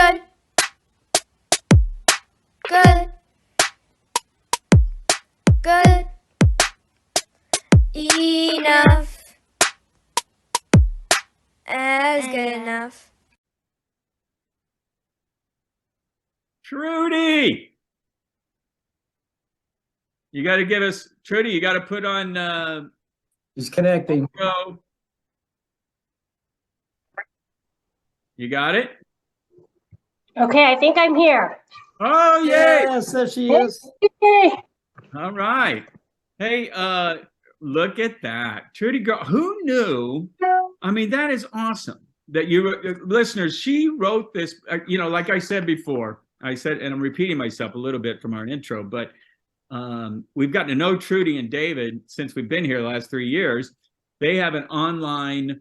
Good. Good. Good. Enough. As good enough. Trudy, you got to give us, Trudy, you got to put on. He's connecting. You got it? Okay, I think I'm here. Oh, yay. Yes, there she is. Yay. All right. Hey, look at that. Trudy girl, who knew? I mean, that is awesome that you listeners, she wrote this, you know, like I said before, I said, and I'm repeating myself a little bit from our intro, but we've gotten to know Trudy and David since we've been here the last 3 years. They have an online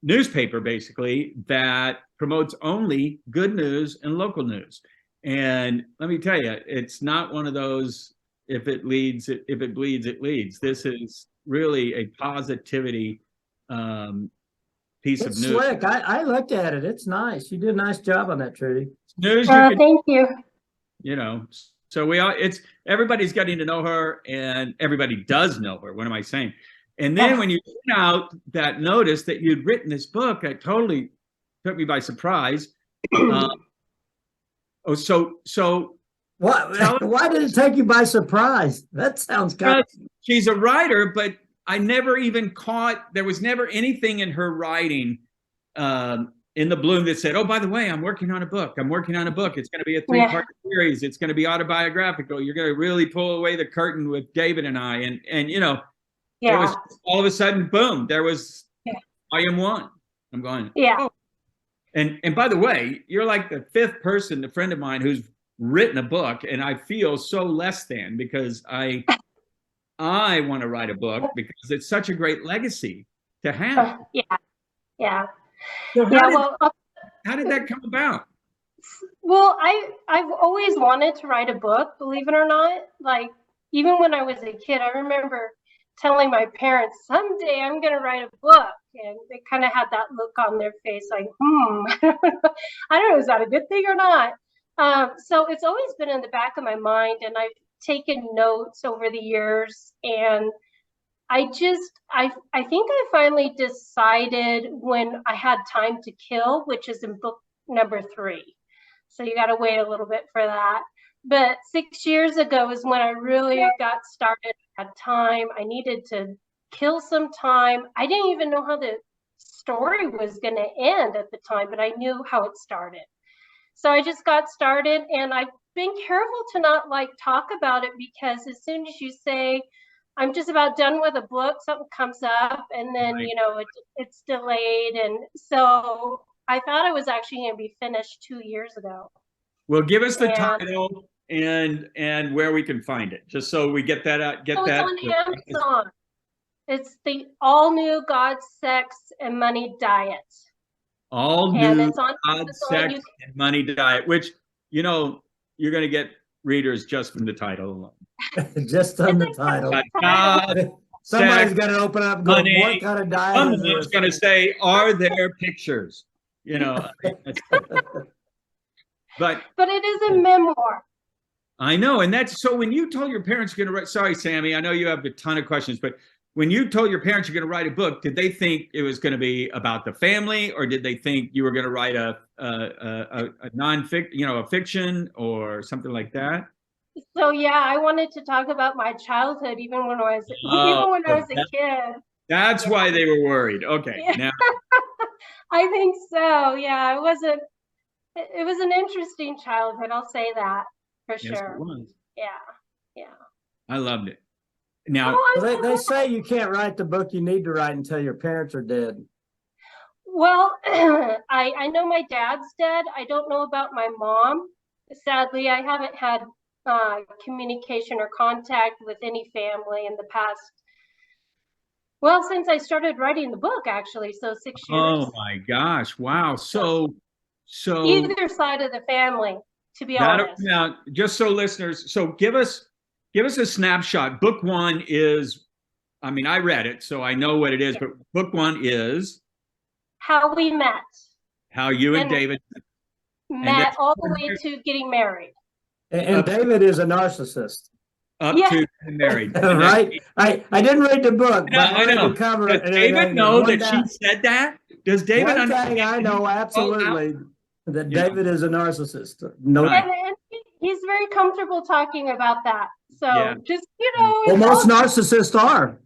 newspaper, basically, that promotes only good news and local news. And let me tell you, it's not one of those, if it bleeds, it leads. This is really a positivity piece of It's news. slick. I looked at it. It's nice. You did a nice job on that, Trudy. News, Thank you. You know, so we are, it's, everybody's getting to know her, and everybody does know her. What am I saying? And then when you put out that notice that you'd written this book, it totally took me by surprise. Why did it take you by surprise? That sounds kind of... She's a writer, but I never even caught, there was never anything in her writing in the Bloom that said, oh, by the way, I'm working on a book. I'm working on a book. It's going to be a 3-part series. It's going to be autobiographical. You're going to really pull away the curtain with David and I. And you know, it was all of a sudden, boom, there was volume 1. I'm going, oh. And by the way, you're like the 5th person, a friend of mine, who's written a book, and I feel so less than, because I want to write a book because it's such a great legacy to have. So how did that come about? Well, I've always wanted to write a book, believe it or not. Like, even when I was a kid, I remember telling my parents, someday I'm going to write a book. And they kind of had that look on their face like, I don't know, is that a good thing or not? So it's always been in the back of my mind, and I've taken notes over the years. And I think I finally decided when I had time to kill, which is in book number 3. So you got to wait a little bit for that. But 6 years ago is when I really got started. I had time. I needed to kill some time. I didn't even know how the story was going to end at the time, but I knew how it started. So I just got started, and I've been careful to not like talk about it, because as soon as you say, I'm just about done with a book, something comes up, and then, you know, it's delayed. And so I thought I was actually going to be finished 2 years ago. Well, give us the title and where we can find it, just so we get that out. It's on Amazon. It's the all new God, Sex, and Money Diet. All new God, Sex, and Money Diet, which, you know, you're going to get readers just from the title alone. Just on the title. Somebody's going to open up and go, what kind of diet is this? Someone's going to say, are there pictures? You know. But it is a memoir. I know. And that's, so when you told your parents you're going to write, sorry, Sammy, I know you have a ton of questions, but when you told your parents you're going to write a book, did they think it was going to be about the family, or did they think you were going to write a non-fiction, you know, a fiction or something like that? So yeah, I wanted to talk about my childhood, even when I was a kid. That's why they were worried. Okay, now I think so. Yeah, it was an interesting childhood. I'll say that for sure. Yes, it was. Yeah. I loved it. Now, they say you can't write the book you need to write until your parents are dead. Well, I know my dad's dead. I don't know about my mom. Sadly, I haven't had communication or contact with any family in the past. Well, since I started writing the book, actually, so 6 years. Oh my gosh! Wow. So either side of the family, to be honest. Now, just so listeners, so give us a snapshot. Book 1 is, I mean, I read it, so I know what it is, but book 1 is how we met. How you and David. met all the way to getting married. And David is a narcissist. Up Yeah. to married. Right? I didn't read the book, but I I read know. the cover. Does and David everything. know One that she said that? Does David One understand? thing I know absolutely that Yeah. David is a narcissist. No, Right. And he's very comfortable talking about that. So Yeah. just, you know. well, it's most all- narcissists are.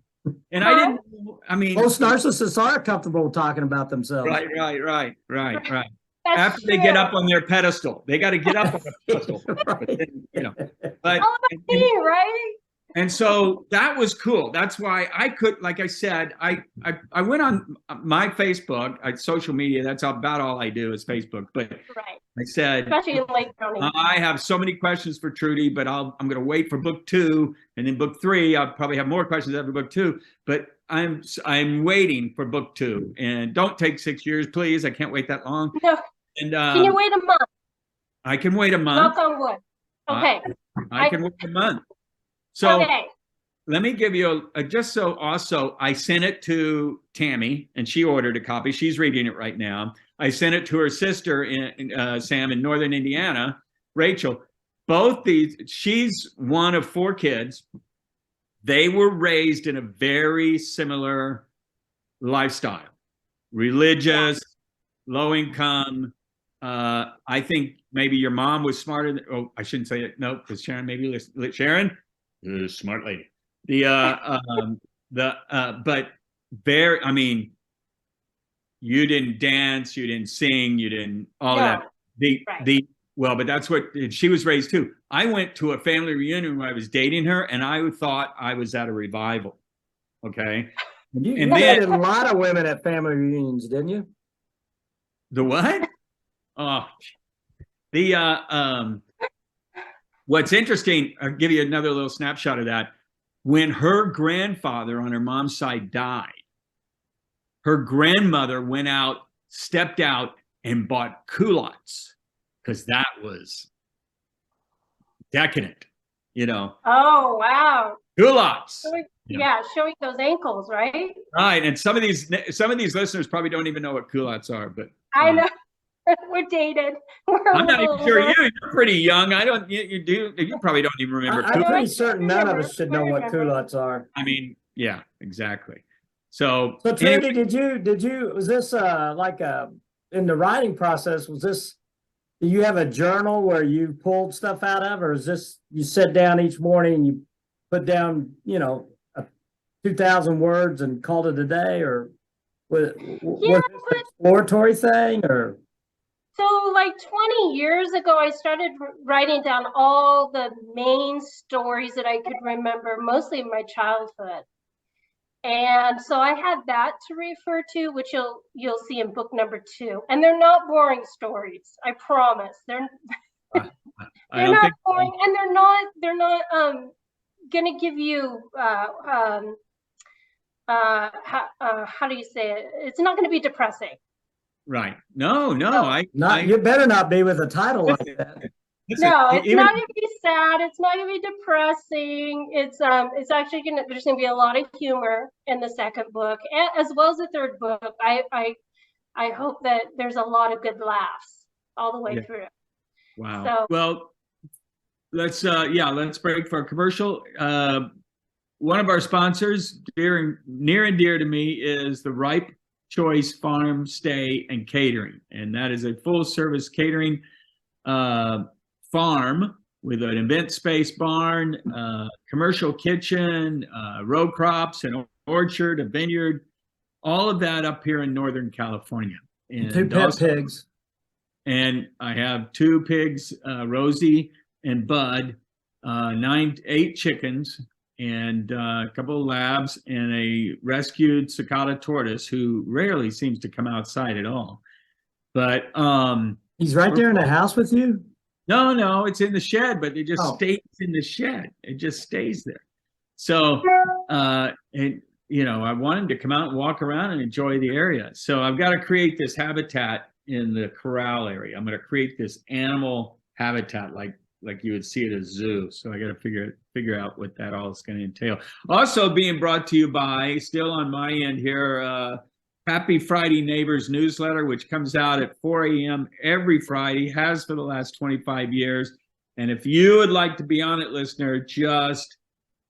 And I didn't, I mean, Most narcissists are comfortable talking about themselves. right. That's After they get true. up on their pedestal, they got to get up on the pedestal. But then, you know, but All about me, right? and so that was cool. That's why I could, like I said, I went on my Facebook, social media. That's about all I do is Facebook. But Right. I said, Especially in Lake County. I have so many questions for Trudy, but I'm going to wait for book 2, and then book 3. I'll probably have more questions after book 2. But I'm waiting for book 2, and don't take 6 years, please. I can't wait that long. No. And Can you wait a month? I can wait a month. Knock on wood. Okay. I can wait a month. So Okay. let me give you just so also I sent it to Tammy, and she ordered a copy. She's reading it right now. I sent it to her sister Sam in Northern Indiana, Rachel. Both these, she's one of 4 kids. They were raised in a very similar lifestyle, religious, low income. I think maybe your mom was smarter than, oh, I shouldn't say it. No, because Sharon maybe Sharon, smart lady. But very, I mean, you didn't dance, you didn't sing, you didn't all that. Well, but that's what she was raised too. I went to a family reunion when I was dating her, and I thought I was at a revival. Okay. You And dated then a lot of women at family reunions, didn't you? the what? Oh, what's interesting, I'll give you another little snapshot of that. When her grandfather on her mom's side died, her grandmother went out, stepped out, and bought culottes because that was decadent, you know. Oh, wow. Culottes. Yeah, showing those ankles, right? Right, and some of these listeners probably don't even know what culottes are, but I know. We're dated. I'm not even sure you're pretty young. I don't. You do. You probably don't even remember. I'm pretty certain none of us should know what culottes are. I mean, yeah, exactly. So Trudy, anyway, did you was this in the writing process, do you have a journal where you pulled stuff out of, or is this you sit down each morning and you put down 2,000 words and called it a day, or was this an exploratory thing, or? So like 20 years ago, I started writing down all the main stories that I could remember, mostly in my childhood. And so I had that to refer to, which you'll see in book number 2. And they're not boring stories, I promise. They're not boring, and they're not gonna give you how do you say it? It's not gonna be depressing. right? No, You better not be with a title like that. Listen, No, it's not gonna be sad. It's not gonna be depressing. It's actually there's gonna be a lot of humor in the second book, as well as the third book. I hope that there's a lot of good laughs all the way through. Wow. So, well, let's break for a commercial. One of our sponsors, near and dear to me, is the Ripe Choice Farm Stay and Catering, and that is a full-service catering farm with an event space barn, commercial kitchen, row crops, an orchard, a vineyard, all of that up here in Northern California. And 2 pet pigs. And I have 2 pigs, Rosie and Bud, 8 chickens, and a couple of labs, and a rescued cicada tortoise who rarely seems to come outside at all. But he's right there in the house with you? No, it's in the shed, but it just stays in the shed. It just stays there. So, I want him to come out and walk around and enjoy the area. So I've got to create this habitat in the corral area. I'm going to create this animal habitat like you would see at a zoo. So I got to figure out what that all is going to entail. Also being brought to you by, still on my end here, Happy Friday Neighbors newsletter, which comes out at 4 a.m. every Friday, has for the last 25 years. And if you would like to be on it, listener, just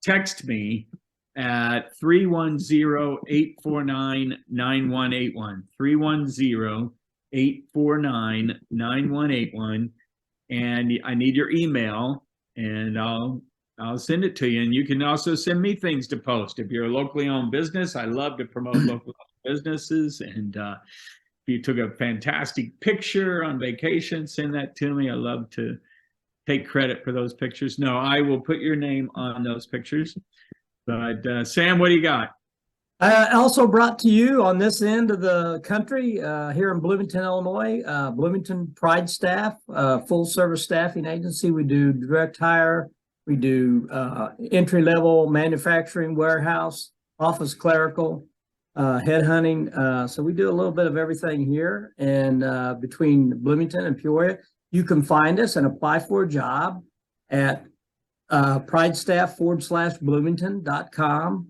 text me at 310-849-9181. 310-849-9181. And I need your email, and I'll send it to you. And you can also send me things to post. If you're a locally owned business, I love to promote local businesses. And if you took a fantastic picture on vacation, send that to me. I love to take credit for those pictures. No, I will put your name on those pictures. But Sam, what do you got? Also brought to you on this end of the country, here in Bloomington, Illinois, Bloomington Pridestaff, full service staffing agency. We do direct hire. We do entry-level manufacturing, warehouse, office clerical, headhunting. So we do a little bit of everything here. And between Bloomington and Peoria, you can find us and apply for a job at pridestaff/bloomington.com.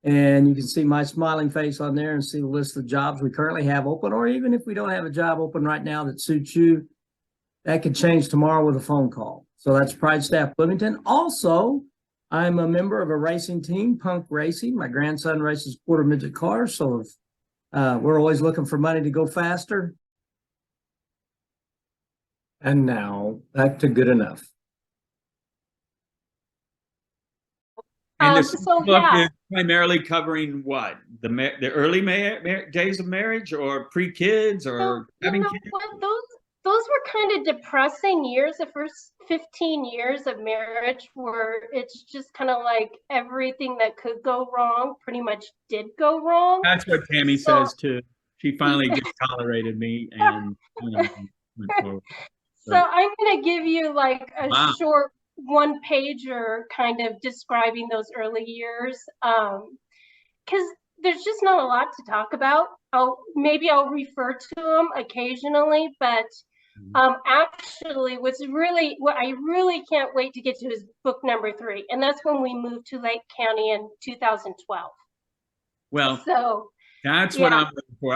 And you can see my smiling face on there and see the list of jobs we currently have open, or even if we don't have a job open right now that suits you, that could change tomorrow with a phone call. So that's Pridestaff Bloomington. Also, I'm a member of a racing team, Punke Racing. My grandson races quarter midget cars, so if, we're always looking for money to go faster. And now back to Good Enough. And this So, book yeah. is primarily covering what? The early days of marriage, or pre-kids, or So, having you know kids? what, those were kind of depressing years. The first 15 years of marriage were, it's just kind of like everything that could go wrong pretty much did go wrong. That's what Tammy So- says too. She finally just tolerated me and went forward. So I'm going to give you like a Wow. short one pager kind of describing those early years. Because there's just not a lot to talk about. Maybe I'll refer to them occasionally, but actually what I really can't wait to get to is book number 3. And that's when we moved to Lake County in 2012. Well, So that's what I'm looking for.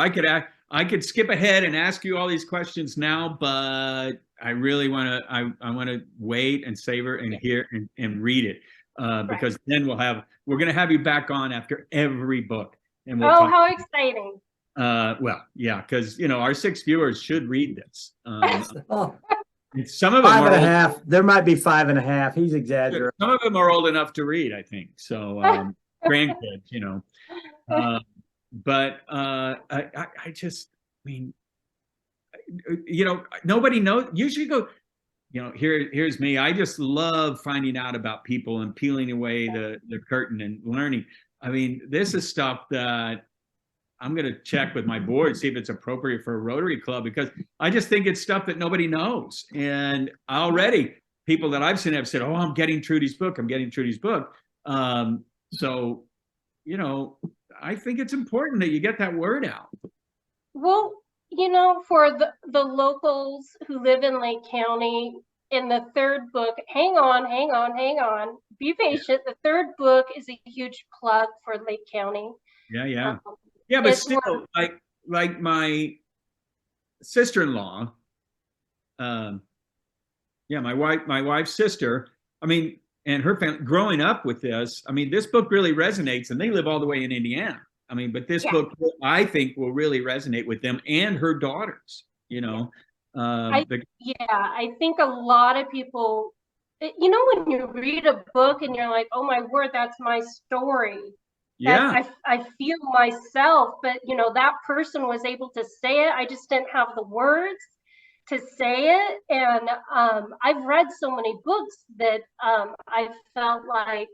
I could skip ahead and ask you all these questions now, but I really want to. I want to wait and savor and hear and read it, because then we're going to have you back on after every book, and we'll talk. How exciting! Well, yeah, because our 6 viewers should read this. Oh, Some of them 5.5. There might be 5.5. He's exaggerating. Some of them are old enough to read, I think. So grandkids, But I just, nobody knows. Usually go, here's me. I just love finding out about people and peeling away the curtain and learning. This is stuff that I'm going to check with my board, see if it's appropriate for a Rotary Club, because I just think it's stuff that nobody knows. And already people that I've seen have said, oh, I'm getting Trudy's book. I'm getting Trudy's book. So, I think it's important that you get that word out. Well, for the locals who live in Lake County, in the 3rd book, hang on, be patient. The 3rd book is a huge plug for Lake County. Yeah. Yeah, but still, like my sister-in-law, my wife's sister, and her family, growing up with this, this book really resonates, and they live all the way in Indiana. But this book, I think, will really resonate with them and her daughters, I think a lot of people, when you read a book and you're like, oh my word, that's my story. Yeah. I feel myself, but that person was able to say it. I just didn't have the words to say it. And I've read so many books that I felt like,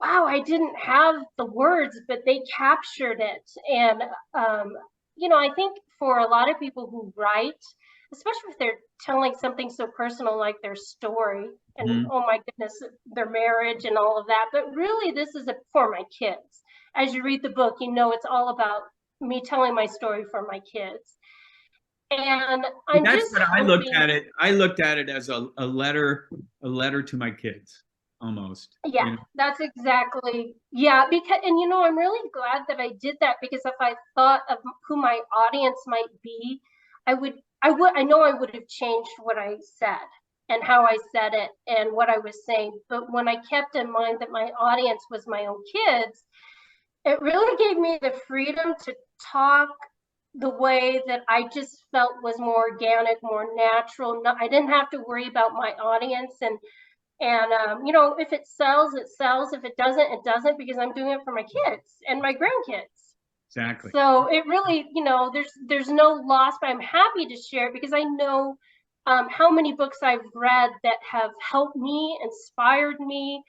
wow, I didn't have the words, but they captured it. And I think for a lot of people who write, especially if they're telling something so personal like their story and oh my goodness, their marriage and all of that, but really this is for my kids. As you read the book, it's all about me telling my story for my kids. And I looked at it as a letter to my kids. almost. Yeah, you know? that's exactly, yeah, because, and I'm really glad that I did that, because if I thought of who my audience might be, I know I would have changed what I said and how I said it and what I was saying. But when I kept in mind that my audience was my own kids, it really gave me the freedom to talk the way that I just felt was more organic, more natural. I didn't have to worry about my audience, and if it sells, it sells. If it doesn't, it doesn't, because I'm doing it for my kids and my grandkids. Exactly. So it really, there's no loss, but I'm happy to share it because I know how many books I've read that have helped me, inspired me,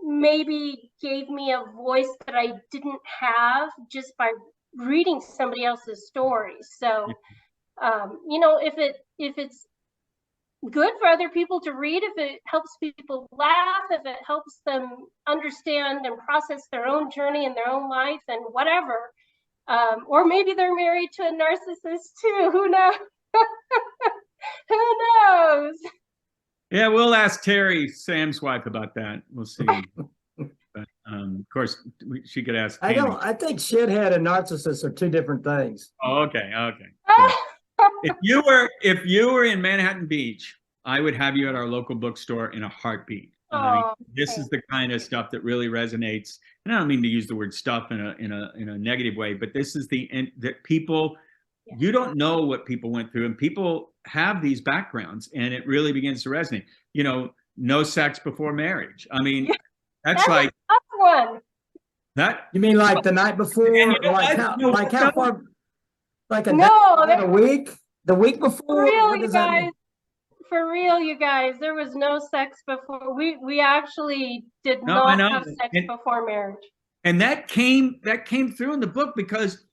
maybe gave me a voice that I didn't have just by reading somebody else's stories. So, if it's good for other people to read, if it helps people laugh, if it helps them understand and process their own journey in their own life and whatever, or maybe they're married to a narcissist too, who knows? Who knows? Yeah, we'll ask Terry, Sam's wife, about that. We'll see. But of course, she could ask. I think shithead and narcissist are two different things. Oh, okay. If you were in Manhattan Beach, I would have you at our local bookstore in a heartbeat. This is the kind of stuff that really resonates. And I don't mean to use the word stuff in a negative way, but this is that people, you don't know what people went through, and people have these backgrounds, and it really begins to resonate. No sex before marriage. I mean, that's like a tough one. That. You mean like the night before, like how far? Like a week? The week before? For real, you guys. For real, you guys. There was no sex before. We actually did not have sex before marriage. And that came through in the book because,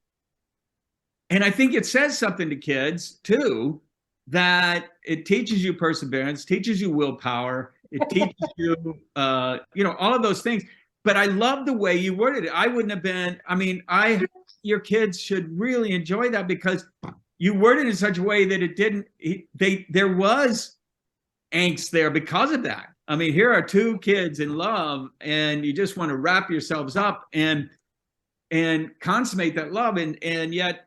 and I think it says something to kids too, that it teaches you perseverance, teaches you willpower, it teaches you, all of those things. But I love the way you worded it. I wouldn't have been, your kids should really enjoy that because you worded it in such a way that there was angst there because of that. I mean, here are two kids in love, and you just want to wrap yourselves up and consummate that love, and yet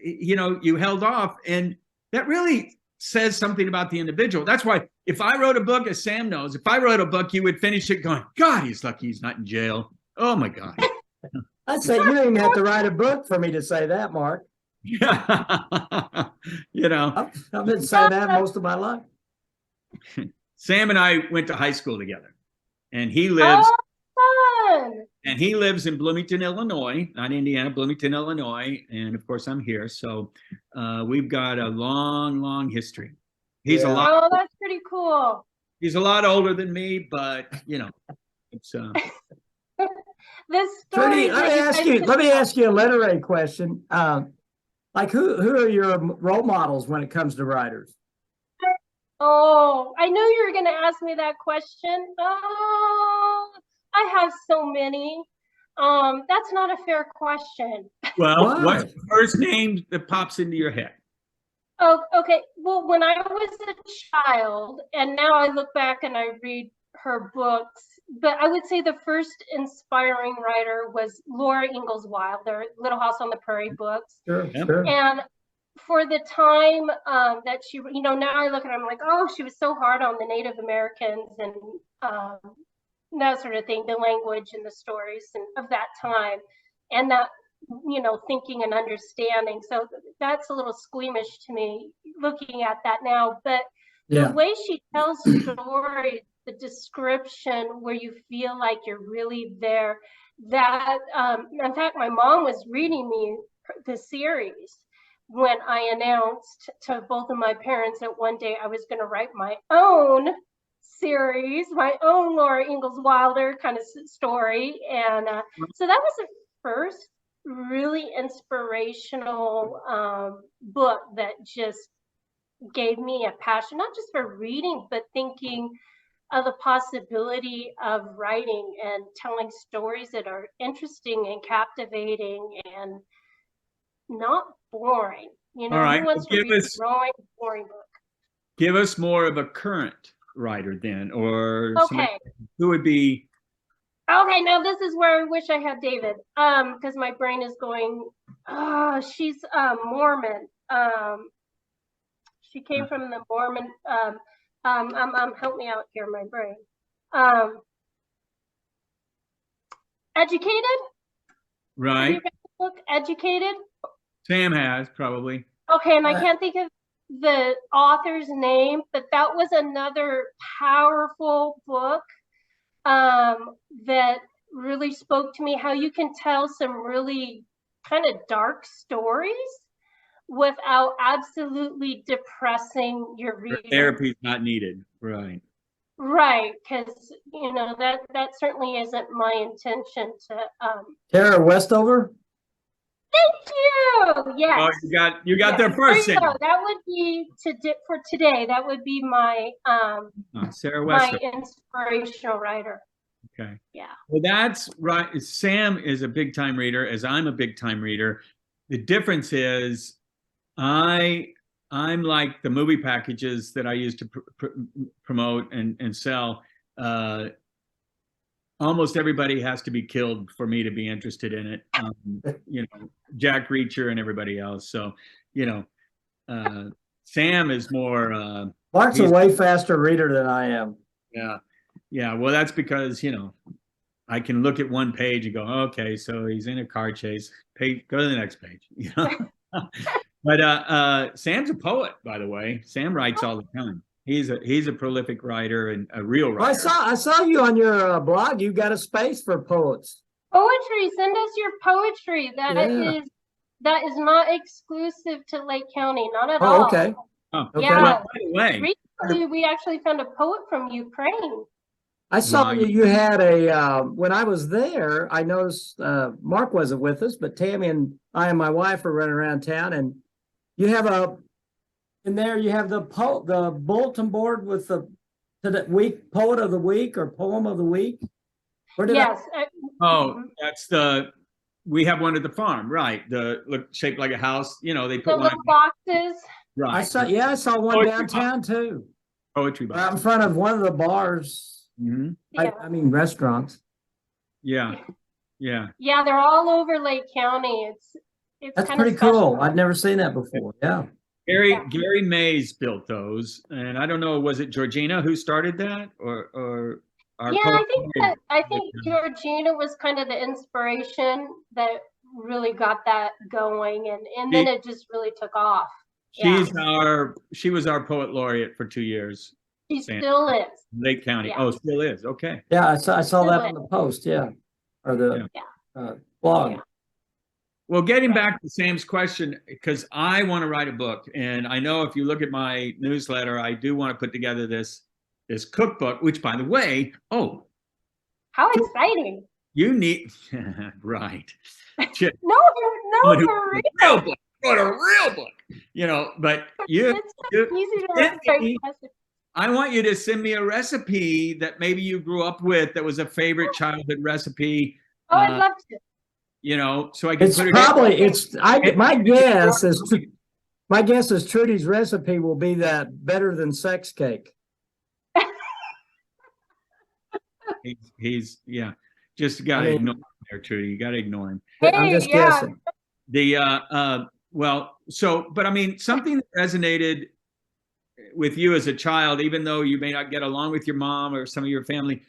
you held off, and that really says something about the individual. That's why if I wrote a book, as Sam knows, if I wrote a book, you would finish it going, God, he's lucky he's not in jail. Oh my God. I'd say you didn't even have to write a book for me to say that, Mark. I've been saying that most of my life. Sam and I went to high school together, and he lives in Bloomington, Illinois, not Indiana, Bloomington, Illinois. And of course I'm here. So we've got a long, long history. He's a lot. Oh, that's pretty cool. He's a lot older than me, but it's this Trudy, story. let me ask you a literary question. Like who are your role models when it comes to writers? Oh, I knew you were going to ask me that question. Oh, I have so many. That's not a fair question. Well, what's the first name that pops into your head? Oh, okay. Well, when I was a child, and now I look back and I read her books, but I would say the first inspiring writer was Laura Ingalls Wilder, Little House on the Prairie books. Sure. And for the time that she, now I look at her, I'm like, oh, she was so hard on the Native Americans and that sort of thing, the language and the stories of that time, and that, thinking and understanding. So that's a little squeamish to me looking at that now. But the way she tells stories, the description where you feel like you're really there, that, in fact, my mom was reading me the series when I announced to both of my parents that one day I was going to write my own series, my own Laura Ingalls Wilder kind of story. And so that was the first really inspirational book that just gave me a passion, not just for reading, but thinking of the possibility of writing and telling stories that are interesting and captivating and not boring. All right. Who wants to read a boring book? Give us more of a current writer then, or somebody Okay. who would be? Okay, now this is where I wish I had David. Because my brain is going, oh, she's Mormon. She came from the Mormon help me out here, my brain. Educated? Have Right. you read the book Educated? Sam has probably. Okay, and I can't think of the author's name, but that was another powerful book that really spoke to me, how you can tell some really kind of dark stories without absolutely depressing your reader. Therapy is not needed. Right. Right, because you know that certainly isn't my intention to Tara Westover? Thank you. Yes. Oh, you got there first. There you go. That would be for today. That would be my Sarah my Westover. inspirational writer. Okay. Yeah. Well, that's right. Sam is a big time reader, as I'm a big time reader. The difference is, I'm like the movie packages that I used to promote and sell. Almost everybody has to be killed for me to be interested in it. You know, Jack Reacher and everybody else. So, you know, Sam is more. Mark's a way faster reader than I am. Yeah. Yeah. Well, that's because, you know, I can look at one page and go, okay, so he's in a car chase. Go to the next page. You know? But Sam's a poet, by the way. Sam writes all the time. He's a prolific writer and a real writer. Well, I saw you on your blog. You got a space for poets. Poetry. Send us your poetry. That is not exclusive to Lake County. Not at all. Okay. Oh, okay. Yeah. Well, by the way, recently we actually found a poet from Ukraine. I saw Right. you had when I was there, I noticed Mark wasn't with us, but Tammy and I and my wife were running around town, and you have in there you have the bulletin board with the week poet of the week or poem of the week. Where did Yes. that's we have one at the farm, right? Look shaped like a house. You know, they The put one. little boxes. Right. I saw one Poetry downtown too. Poetry box. Out in front of one of the bars. Mm-hmm. Yeah. I mean restaurants. Yeah. Yeah. Yeah, they're all over Lake County. It's That's kind of pretty special. cool. I'd never seen that before. Yeah. Gary Mays built those, and I don't know, was it Georgina who started that, or our Yeah, poet? I think Georgina was kind of the inspiration that really got that going, and then it just really took off. She was our poet laureate for 2 years. She still is. Lake County. Yeah. Oh, still is. Okay. Yeah, I saw that on the post. Yeah, or the blog. Yeah. Well, getting back to Sam's question, because I want to write a book, and I know if you look at my newsletter, I do want to put together this cookbook. Which, by the way, How exciting! you need right. No, for real. Real book. What a real book. You know, but It's so easy to write. I want you to send me a recipe that maybe you grew up with that was a favorite childhood recipe. Oh, I'd love to. You know, so I can It's put it probably my guess is Trudy's recipe will be that better than sex cake. He's just gotta ignore him there, Trudy. You gotta ignore him. I'm just guessing. But I mean, something that resonated with you as a child, even though you may not get along with your mom or some of your family,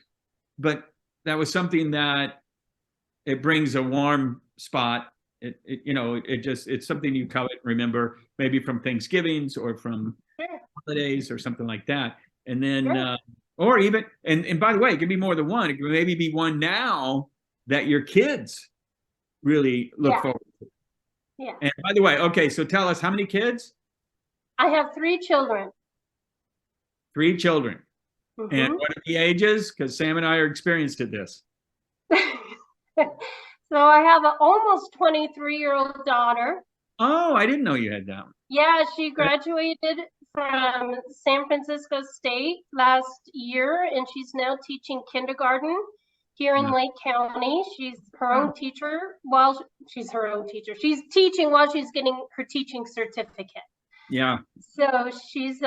but that was something that it brings a warm spot. It's something you covet and remember, maybe from Thanksgivings or from holidays or something like that. And then, or even, and by the way, it could be more than one. It could maybe be one now that your kids really look forward to. Yeah. And by the way, okay, so tell us, how many kids? I have 3 children. 3 children. Mm-hmm. And what are the ages? Because Sam and I are experienced at this. So I have an almost 23-year-old daughter. Oh, I didn't know you had that one. Yeah, she graduated from San Francisco State last year, and she's now teaching kindergarten here in Lake County. She's her own teacher she's teaching while she's getting her teaching certificate. Yeah. So she's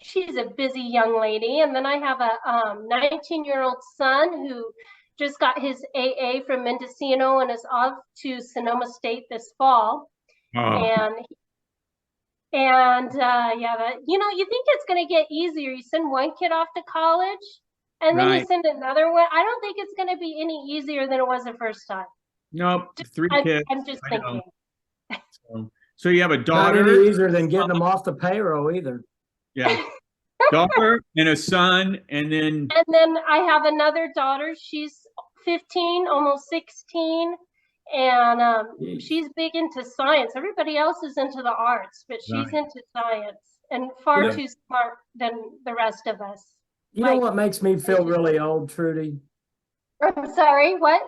she's a busy young lady. And then I have a 19-year-old son who just got his AA from Mendocino and is off to Sonoma State this fall. Oh, And yeah, that, you think it's going to get easier. You send one kid off to college and then you Right. send another one. I don't think it's going to be any easier than it was the first time. nope, 3 kids. I'm just I know. thinking. So you have a Not daughter. any easier than getting them off the payroll either. Yeah. Daughter and a son, and then And then I have another daughter. She's 15, almost 16. And Jeez. she's big into science. Everybody else is into the arts, but she's Right. into science and far Yeah. too smart than the rest of us. You know Like- what makes me feel really old, Trudy? I'm sorry, what?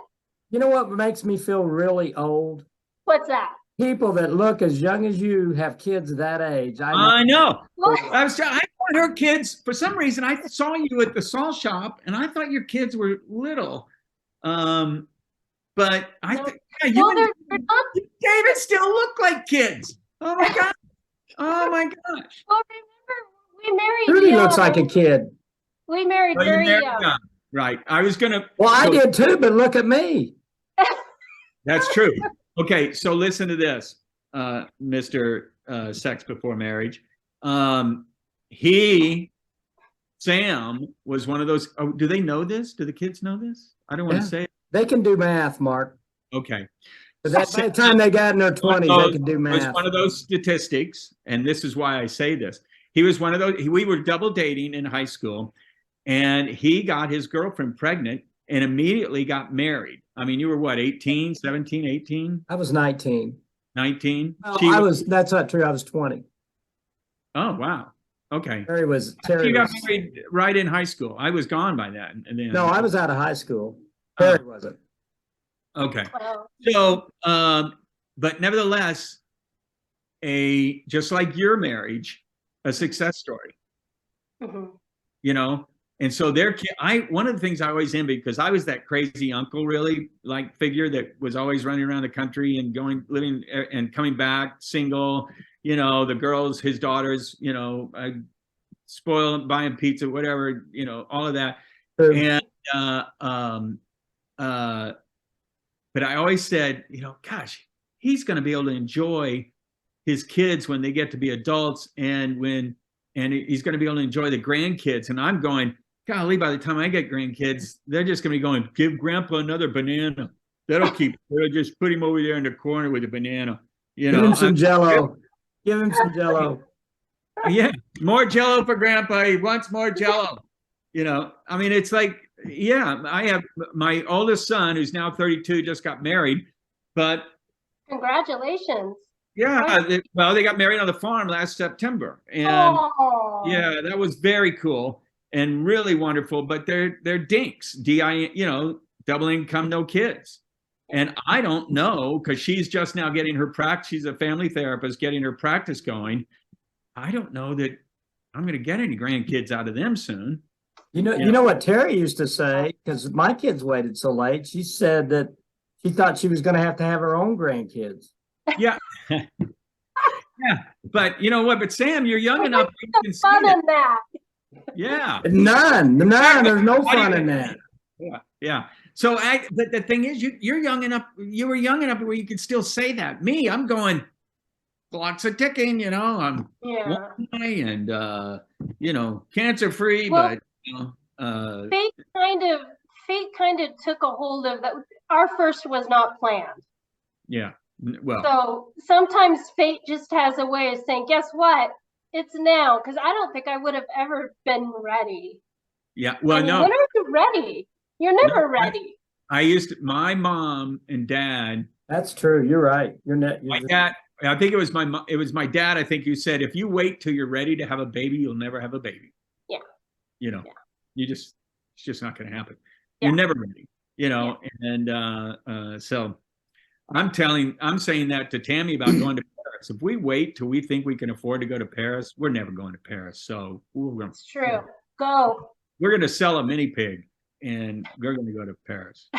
You know what makes me feel really old? What's that? People that look as young as you have kids that age. I know. What? I thought her kids, for some reason, I saw you at the saw shop, and I thought your kids were little. But I No. think yeah, Well, you they're and not. David still look like kids. Oh my god. Oh my gosh. Well, remember, we married Trudy young. looks like a kid. We married Well, you very married young. young. Right. I was gonna. Well, I so- did too, but look at me. That's true. Okay, so listen to this, Mr. Sex Before Marriage. Sam was one of those. Oh, do they know this? Do the kids know this? I don't want Yeah. to say it. They can do math, Mark. Okay. But by the time they got in their 20s, they can do It was math. one of those statistics, and this is why I say this. He was one of those. We were double dating in high school, and he got his girlfriend pregnant and immediately got married. I mean, you were what, 18, 17, 18, I was 19. 19? Well, that's not true. I was 20. Oh, wow. Okay. Terry was, You got married right in high school. I was gone by then. And then, no, I was out of high school. Terry wasn't. Okay. Well, So, but nevertheless, just like your marriage, a success story, mhm. you know? And so one of the things I always envied, because I was that crazy uncle really like figure that was always running around the country and living and coming back single, the girls, his daughters, I spoil them, buying pizza, whatever, all of that. And, but I always said, gosh, he's going to be able to enjoy his kids when they get to be adults and he's going to be able to enjoy the grandkids. And I'm going, golly, by the time I get grandkids, they're just going to be going, give grandpa another banana. They'll just put him over there in the corner with a banana. Give him some Jello. Give him some Jello. Yeah, more Jello for grandpa. He wants more Jello. I mean, it's like, yeah, I have my oldest son who's now 32, just got married, but Congratulations. yeah, they got married on the farm last September, and Oh. yeah, that was very cool and really wonderful. But they're dinks, double income, no kids, and I don't know because she's just now getting her practice. She's a family therapist, getting her practice going. I don't know that I'm going to get any grandkids out of them soon. You know what Terry used to say, because my kids waited so late. She said that she thought she was going to have her own grandkids. Yeah. Yeah. But you know what? But Sam, you're young enough. You can see Fun that. in that. Yeah. None. There's no fun in that. Yeah. Yeah. So but the thing is, you're young enough. You were young enough where you could still say that. Me, I'm going, clocks are ticking, I'm Yeah. and cancer free, Well, but Fate kind of took a hold of that. Our first was not planned. yeah. Well, So sometimes fate just has a way of saying, guess what? It's now. Because I don't think I would have ever been ready. yeah. Well, I mean, no. when are you ready? You're never ready. My mom and dad. That's true. You're right. My dad. I think it was my dad. I think you said, if you wait till you're ready to have a baby, you'll never have a baby. Yeah. It's just not going to happen. Yeah. You're never ready, and so I'm saying that to Tammy about going to Paris. If we wait till we think we can afford to go to Paris, we're never going to Paris. So It's true. Go. we're going to sell a mini pig and we're going to go to Paris.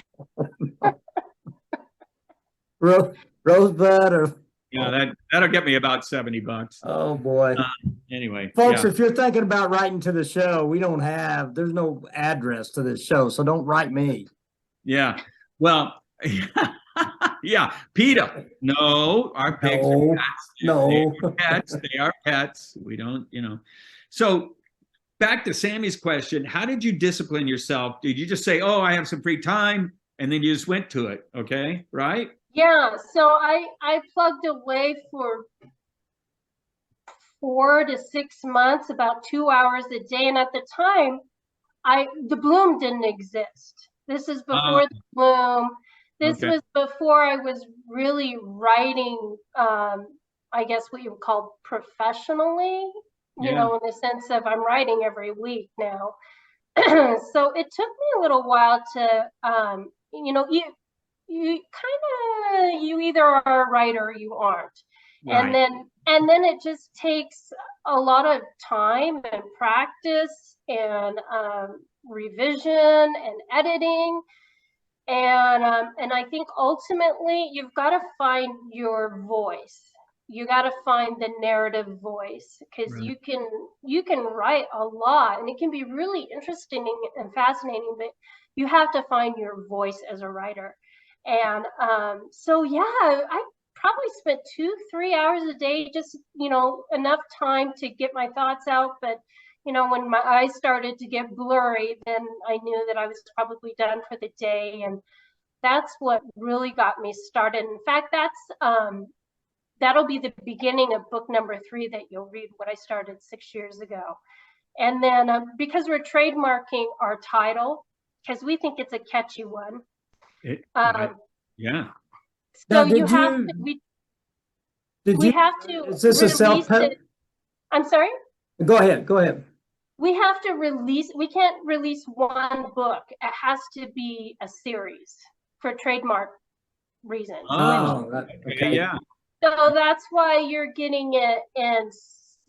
Rosebud or Yeah, that'll get me about $70. oh boy. Anyway, Folks, yeah. if you're thinking about writing to the show, there's no address to this show, so don't write me. Yeah. Well, yeah. PETA. No, our pigs are No, pets. no. They are pets. They are pets. We don't, So back to Sammy's question, how did you discipline yourself? Did you just say, oh, I have some free time, and then you just went to it? Okay, right? Yeah, so I plugged away for 4 to 6 months, about 2 hours a day. And at the time, the Bloom didn't exist. This is before the Bloom. This Okay. was before I was really writing, I guess what you would call professionally, you Yeah. know, in the sense of I'm writing every week now. So it took me a little while to, you kind of, you either are a writer or you aren't. Right. And then it just takes a lot of time and practice and revision and editing. And I think ultimately you've got to find your voice. You got to find the narrative voice, because Right. you can write a lot and it can be really interesting and fascinating, but you have to find your voice as a writer. And so yeah, I probably spent 2-3 hours a day, just enough time to get my thoughts out. But when my eyes started to get blurry, then I knew that I was probably done for the day. And that's what really got me started. In fact, that'll be the beginning of book number 3 that you'll read, what I started 6 years ago. And then because we're trademarking our title, because we think it's a catchy one. Yeah. So Now, you have to, we have to Is this a self? I'm sorry? Go ahead. We have to release, we can't release one book. It has to be a series for trademark reasons. Oh, okay. Yeah. So that's why you're getting it in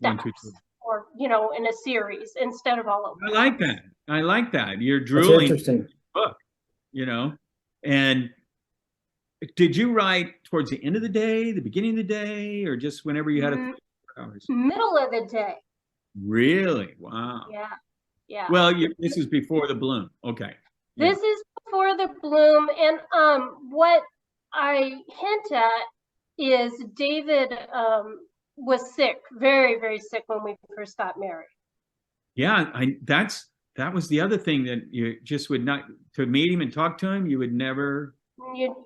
1, 2, 3. steps, or in a series instead of all at once. I like that. You're That's drooling interesting. book, And did you write towards the end of the day, the beginning of the day, or just whenever you had 3 hours? Middle of the day. Really? Wow. Yeah. Well, this is before the Bloom. Okay. Yeah. This is before the Bloom. And what I hint at is David was sick, very, very sick when we first got married. Yeah, that was the other thing, that you just would not, to meet him and talk to him, you would never.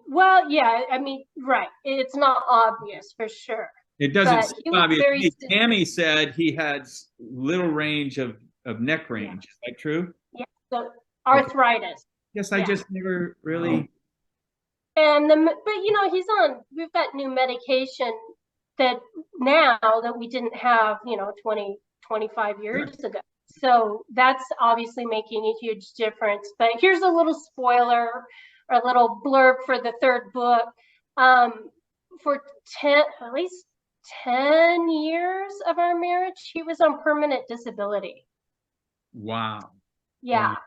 Well, yeah, I mean, right. It's not obvious for sure. It doesn't seem obvious. Tammy said he had little range of neck range. Is that true? Yeah, so arthritis. Yes, I just never really. And but we've got new medication that we didn't have, 20, 25 years ago. So that's obviously making a huge difference. But here's a little spoiler, or a little blurb for the 3rd book. For at least 10 years of our marriage, he was on permanent disability. Wow. Yeah. Wow.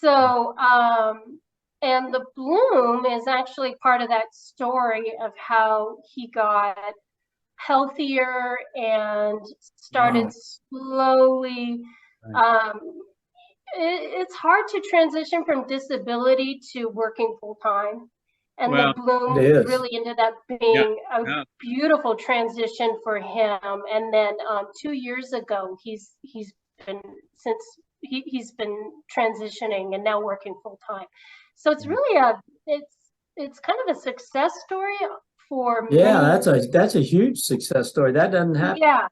So, and the Bloom is actually part of that story of how he got healthier and started slowly. It's hard to transition from disability to working full time. And the Bloom really ended up being a beautiful transition for him. And then 2 years ago, he's been transitioning and now working full time. So it's really it's kind of a success story for me. Yeah, that's a huge success story. That doesn't happen. Yeah,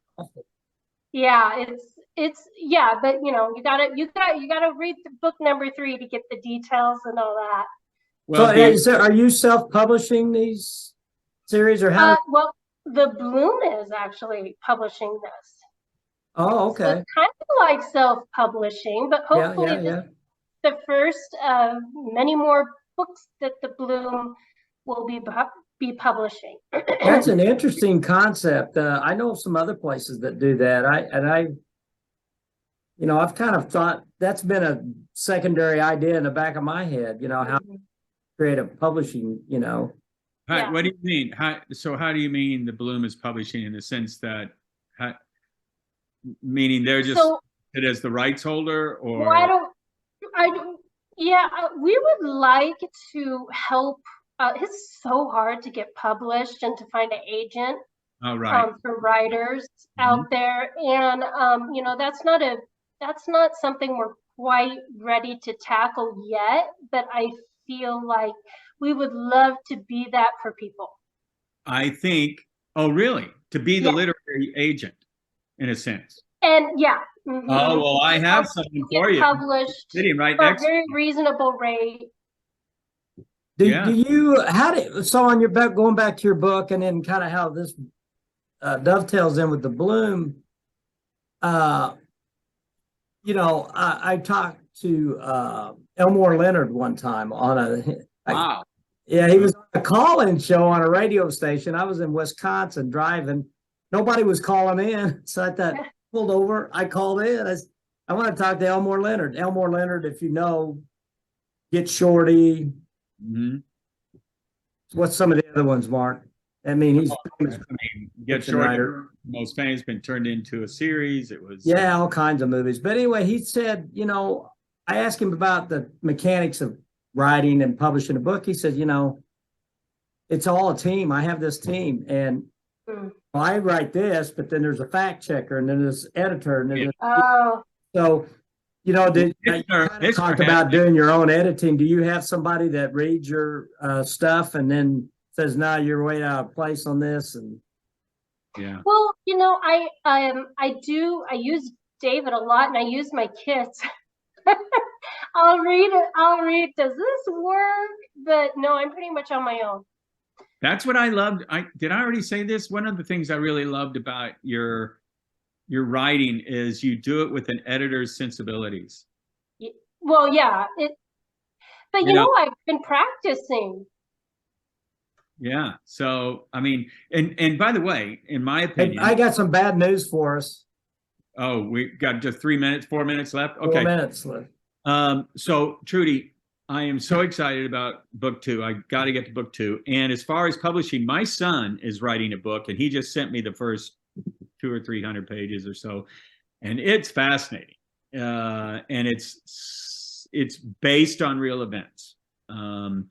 but you gotta read the book number 3 to get the details and all that. Well, so are you self-publishing these series, or how? Well, the Bloom is actually publishing this. Oh, okay. So it's kind of like self-publishing, but hopefully this is the first of many more books that the Bloom will be publishing. That's an interesting concept. I know of some other places that do that. I've kind of thought that's been a secondary idea in the back of my head, how creative publishing, What do you mean? How do you mean the Bloom is publishing, in the sense that Meaning they're just So it as the rights holder, or well, yeah, we would like to help. It's so hard to get published and to find an agent oh, right. for writers Mhm. out there, and you know, that's not something we're quite ready to tackle yet. But I feel like we would love to be that for people. I think. Oh, really? To be the Yeah. literary agent, in a sense. And yeah. Oh, well, I have Help something get for you. published Sitting right for a next to very you. reasonable rate. Do you, so on your back, going back to your book and then kind of how this dovetails in with the Bloom, you know, I talked to Elmore Leonard one time on Wow. yeah, he was on a call-in show on a radio station. I was in Wisconsin driving. Nobody was calling in. So I thought, pulled over. I called in. I want to talk to Elmore Leonard. Elmore Leonard, if you know, Get Shorty. Mhm. What's some of the other ones, Mark? I mean, he's famous. I mean, Get fiction Shorty, writer. most famous, been turned into a series. It was Yeah, all kinds of movies. But anyway, he said, you know, I asked him about the mechanics of writing and publishing a book. He said, you know, it's all a team. I have this team, and I write this, but then there's a fact checker, and then there's editor, and then Oh, so, you know, you Mr. talked Hadley. about doing your own editing. Do you have somebody that reads your stuff and then says, "No, you're way out of place on this"? And yeah. well, you know, I use David a lot, and I use my kids. I'll read, does this work? But no, I'm pretty much on my own. That's what I loved. Did I already say this? One of the things I really loved about your writing is you do it with an editor's sensibilities. Well, yeah, but you know, I've been practicing. Yeah. So, I mean, and by the way, in my opinion, I got some bad news for us. oh, we got just 4 minutes left. Okay. 4 minutes left. So Trudy, I am so excited about book 2. I got to get to book 2. And as far as publishing, my son is writing a book, and he just sent me the first 200 or 300 pages or so, and it's fascinating. And it's based on real events, and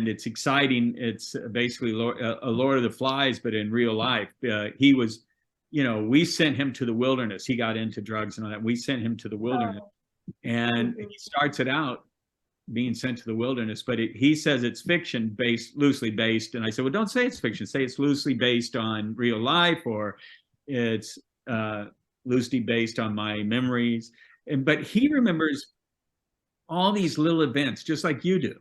it's exciting. It's basically a Lord of the Flies, but in real life. He was, you know, we sent him to the wilderness. He got into drugs and all that. We sent him to the wilderness, and he starts it out being sent to the wilderness, but he says it's fiction loosely based. And I said, well, don't say it's fiction. Say it's loosely based on real life, or it's loosely based on my memories. But he remembers all these little events just like you do.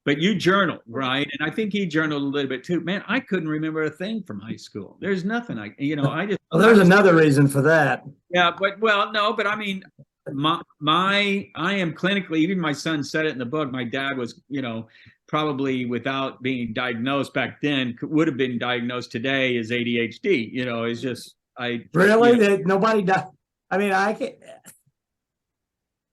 But you journal, right? And I think he journaled a little bit too. Man, I couldn't remember a thing from high school. There's nothing I just. Well, there's another reason for that. Yeah, but I mean, I am clinically, even my son said it in the book, my dad was, you know, probably without being diagnosed back then, would have been diagnosed today as ADHD. You know, it's just, Really? That nobody died? I mean, I can.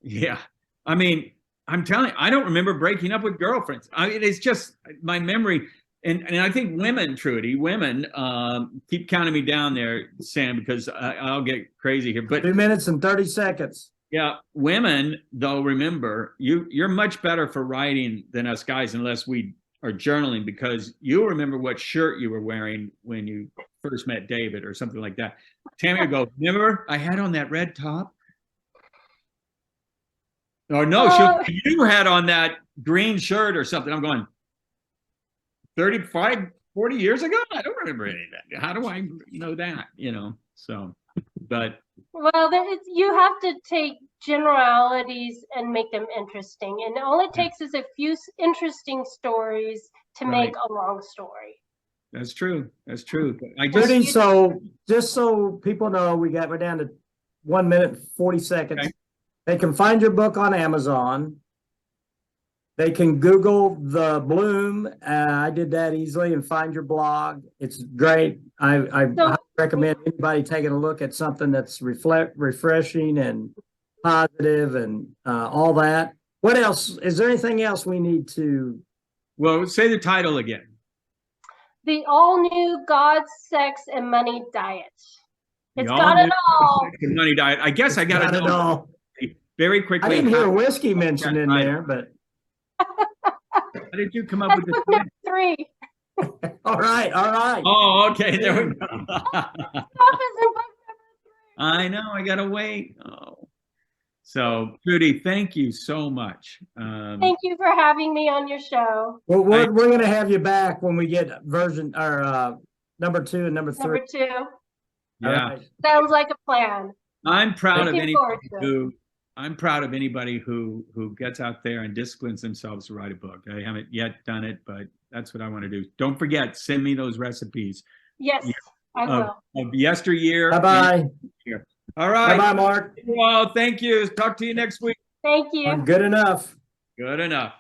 Yeah. I mean, I'm telling you, I don't remember breaking up with girlfriends. I mean, it's just my memory. And I think women, Trudy, keep counting me down there, Sam, because I'll get crazy here. But 2 minutes and 30 seconds. yeah, women, though, remember, you're much better for writing than us guys, unless we are journaling, because you remember what shirt you were wearing when you first met David or something like that. Tammy would go, remember, I had on that red top? Or no, you had on that green shirt or something. I'm going, 35, 40 years ago? I don't remember any of that. How do I know that? You know, so, but. Well, you have to take generalities and make them interesting. And all it takes is a few interesting stories to make a long story. That's true. That's true. Trudy, so just so people know, we're down to 1 minute, 40 seconds. Okay. They can find your book on Amazon. They can Google the Bloom. I did that easily, and find your blog. It's great. I recommend anybody taking a look at something that's refreshing and positive and all that. What else? Is there anything else we need to? Well, say the title again. The all-new God, Sex, and Money Diet. It's We got need it all. the money diet. I guess I got Got to it know all. very I quickly. didn't hear how whiskey mentioned in there, but did you come up That's with book this? number 3. all right, all right. Oh, okay. There we go. Stuff is in book I know. I got to wait. Oh. So, Trudy, thank you so much. Thank you for having me on your show. Well, we're going to have you back when we get version or number 2 and number 3. Number 2. All Yeah. right. Sounds like a plan. I'm proud of Looking forward anybody to it. who I'm proud of anybody who gets out there and disciplines themselves to write a book. I haven't yet done it, but that's what I want to do. Don't forget, send me those recipes Yes, I will. of yesteryear. Bye-bye. All right. Bye-bye, Mark. Well, thank you. Talk to you next week. Thank you. Good enough. Good enough.